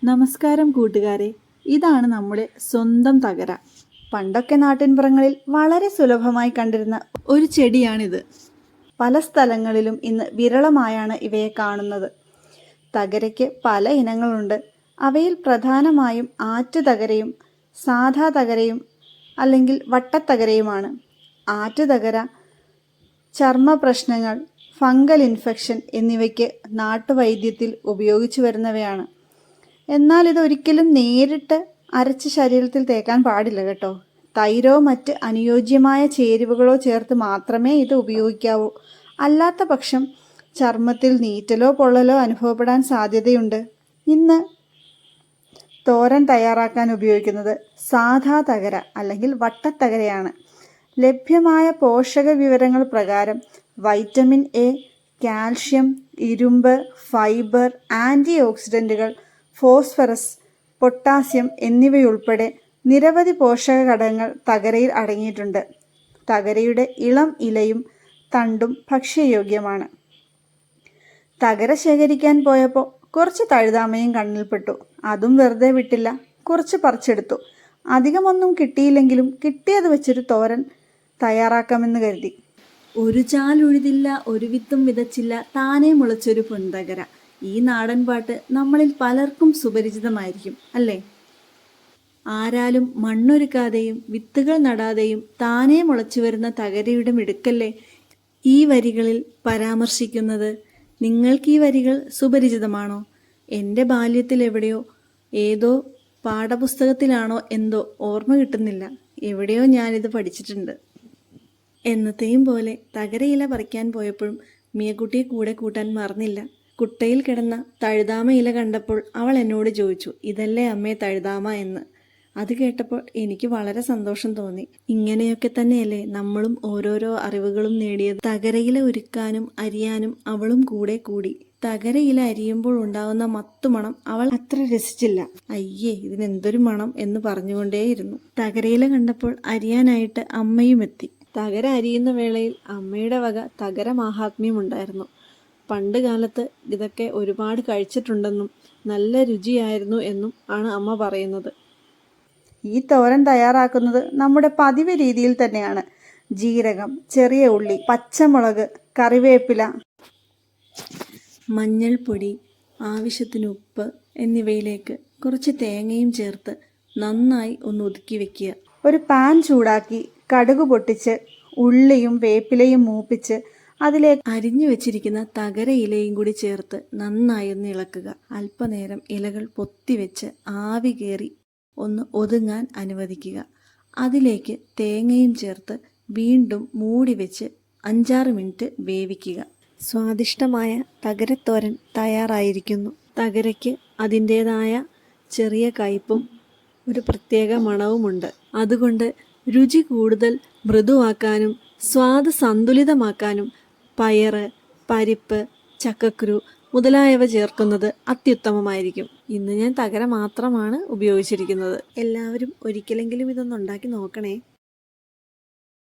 നമസ്കാരം കൂട്ടുകാരെ, ഇതാണ് നമ്മുടെ സ്വന്തം തകര. പണ്ടൊക്കെ നാട്ടിൻപുറങ്ങളിൽ വളരെ സുലഭമായി കണ്ടിരുന്ന ഒരു ചെടിയാണിത്. പല സ്ഥലങ്ങളിലും ഇന്ന് വിരളമായാണ് ഇവയെ കാണുന്നത്. തകരയ്ക്ക് പല ഇനങ്ങളുണ്ട്. അവയിൽ പ്രധാനമായും ആറ്റുതകരയും സാധാ തകരയും അല്ലെങ്കിൽ വട്ടത്തകരയുമാണ്. ആറ്റുതകര ചർമ്മ പ്രശ്നങ്ങൾ, ഫംഗൽ ഇൻഫെക്ഷൻ എന്നിവയ്ക്ക് നാട്ടുവൈദ്യത്തിൽ ഉപയോഗിച്ചു വരുന്നവയാണ്. എന്നാൽ ഇതൊരിക്കലും നേരിട്ട് അരച്ച് ശരീരത്തിൽ തേക്കാൻ പാടില്ല കേട്ടോ. തൈരോ മറ്റ് അനുയോജ്യമായ ചേരുവകളോ ചേർത്ത് മാത്രമേ ഇത് ഉപയോഗിക്കാവൂ. അല്ലാത്ത പക്ഷം ചർമ്മത്തിൽ നീറ്റലോ പൊള്ളലോ അനുഭവപ്പെടാൻ സാധ്യതയുണ്ട്. ഇന്ന് തോരൻ തയ്യാറാക്കാൻ ഉപയോഗിക്കുന്നത് സാധാ തകര അല്ലെങ്കിൽ വട്ടത്തകരയാണ്. ലഭ്യമായ പോഷക വിവരങ്ങൾ പ്രകാരം വൈറ്റമിൻ എ, കാൽഷ്യം, ഇരുമ്പ്, ഫൈബർ, ആൻറ്റി ഓക്സിഡൻറ്റുകൾ, ഫോസ്ഫറസ്, പൊട്ടാസ്യം എന്നിവയുൾപ്പെടെ നിരവധി പോഷക ഘടകങ്ങൾ തകരയിൽ അടങ്ങിയിട്ടുണ്ട്. തകരയുടെ ഇളം ഇലയും തണ്ടും ഭക്ഷ്യയോഗ്യമാണ്. തകര ശേഖരിക്കാൻ പോയപ്പോൾ കുറച്ച് തഴുതാമയും കണ്ണിൽപ്പെട്ടു. അതും വെറുതെ വിട്ടില്ല, കുറച്ച് പറിച്ചെടുത്തു. അധികമൊന്നും കിട്ടിയില്ലെങ്കിലും കിട്ടിയത് വെച്ചൊരു തോരൻ തയ്യാറാക്കാമെന്ന് കരുതി. ഒരു ചാലുഴുതില്ല, ഒരു വിത്തും വിതച്ചില്ല, താനേ മുളച്ചൊരു പൊൻതകര. ഈ നാടൻ പാട്ട് നമ്മളിൽ പലർക്കും സുപരിചിതമായിരിക്കും അല്ലേ? ആരാലും മണ്ണൊരുക്കാതെയും വിത്തുകൾ നടാതെയും താനേ മുളച്ചു വരുന്ന തകരയുടെ മിടുക്കല്ലേ ഈ വരികളിൽ പരാമർശിക്കുന്നത്. നിങ്ങൾക്ക് ഈ വരികൾ സുപരിചിതമാണോ? എൻ്റെ ബാല്യത്തിൽ എവിടെയോ, ഏതോ പാഠപുസ്തകത്തിലാണോ എന്തോ ഓർമ്മ കിട്ടുന്നില്ല, എവിടെയോ ഞാനിത് പഠിച്ചിട്ടുണ്ട്. എന്നത്തെയും പോലെ തകരയില പറിക്കാൻ പോയപ്പോഴും മിയക്കുട്ടിയെ കൂടെ കൂട്ടാൻ മറന്നില്ല. കുട്ടയിൽ കിടന്ന തഴുതാമ ഇല കണ്ടപ്പോൾ അവൾ എന്നോട് ചോദിച്ചു, ഇതല്ലേ അമ്മേ തഴുതാമ എന്ന്. അത് കേട്ടപ്പോൾ എനിക്ക് വളരെ സന്തോഷം തോന്നി. ഇങ്ങനെയൊക്കെ തന്നെയല്ലേ നമ്മളും ഓരോരോ അറിവുകളും നേടിയത്. തകരയില ഒരുക്കാനും അരിയാനും അവളും കൂടെ കൂടി. തകരയില അരിയുമ്പോൾ ഉണ്ടാവുന്ന മത്തുമണം അവൾ അത്ര രസിച്ചില്ല. അയ്യേ, ഇതിനെന്തൊരു മണം എന്ന് പറഞ്ഞുകൊണ്ടേയിരുന്നു. തകരയില കണ്ടപ്പോൾ അരിയാനായിട്ട് അമ്മയും എത്തി. തകര അരിയുന്ന വേളയിൽ അമ്മയുടെ വക തകര മാഹാത്മ്യമുണ്ടായിരുന്നു. പണ്ട് കാലത്ത് ഇതൊക്കെ ഒരുപാട് കഴിച്ചിട്ടുണ്ടെന്നും നല്ല രുചിയായിരുന്നു എന്നും ആണ് അമ്മ പറയുന്നത്. ഈ തോരൻ തയ്യാറാക്കുന്നത് നമ്മുടെ പതിവ് രീതിയിൽ തന്നെയാണ്. ജീരകം, ചെറിയ ഉള്ളി, പച്ചമുളക്, കറിവേപ്പില, മഞ്ഞൾപ്പൊടി, ആവശ്യത്തിന് ഉപ്പ് എന്നിവയിലേക്ക് കുറച്ച് തേങ്ങയും ചേർത്ത് നന്നായി ഒന്ന് ഒതുക്കി വെക്കുക. ഒരു പാൻ ചൂടാക്കി കടുക് പൊട്ടിച്ച് ഉള്ളിയും വേപ്പിലയും മൂപ്പിച്ച് അതിലേക്ക് അരിഞ്ഞു വെച്ചിരിക്കുന്ന തകര ഇലയും കൂടി ചേർത്ത് നന്നായി ഒന്ന് ഇളക്കുക. അല്പനേരം ഇലകൾ പൊത്തിവെച്ച് ആവി കയറി ഒന്ന് ഒതുങ്ങാൻ അനുവദിക്കുക. അതിലേക്ക് തേങ്ങയും ചേർത്ത് വീണ്ടും മൂടി വെച്ച് 5-6 മിനിറ്റ് വേവിക്കുക. സ്വാദിഷ്ടമായ തകരത്തോരൻ തയ്യാറായിരിക്കുന്നു. തകരയ്ക്ക് അതിൻ്റേതായ ചെറിയ കയ്പും ഒരു പ്രത്യേക മണവുമുണ്ട്. അതുകൊണ്ട് രുചി കൂടുതൽ മൃദുവാക്കാനും സ്വാദ് സന്തുലിതമാക്കാനും പയറ്, പരിപ്പ്, ചക്കക്കുരു മുതലായവ ചേർക്കുന്നത് അത്യുത്തമമായിരിക്കും. ഇന്ന് ഞാൻ തകര മാത്രമാണ് ഉപയോഗിച്ചിരിക്കുന്നത്. എല്ലാവരും ഒരിക്കലെങ്കിലും ഇതൊന്നുണ്ടാക്കി നോക്കണേ.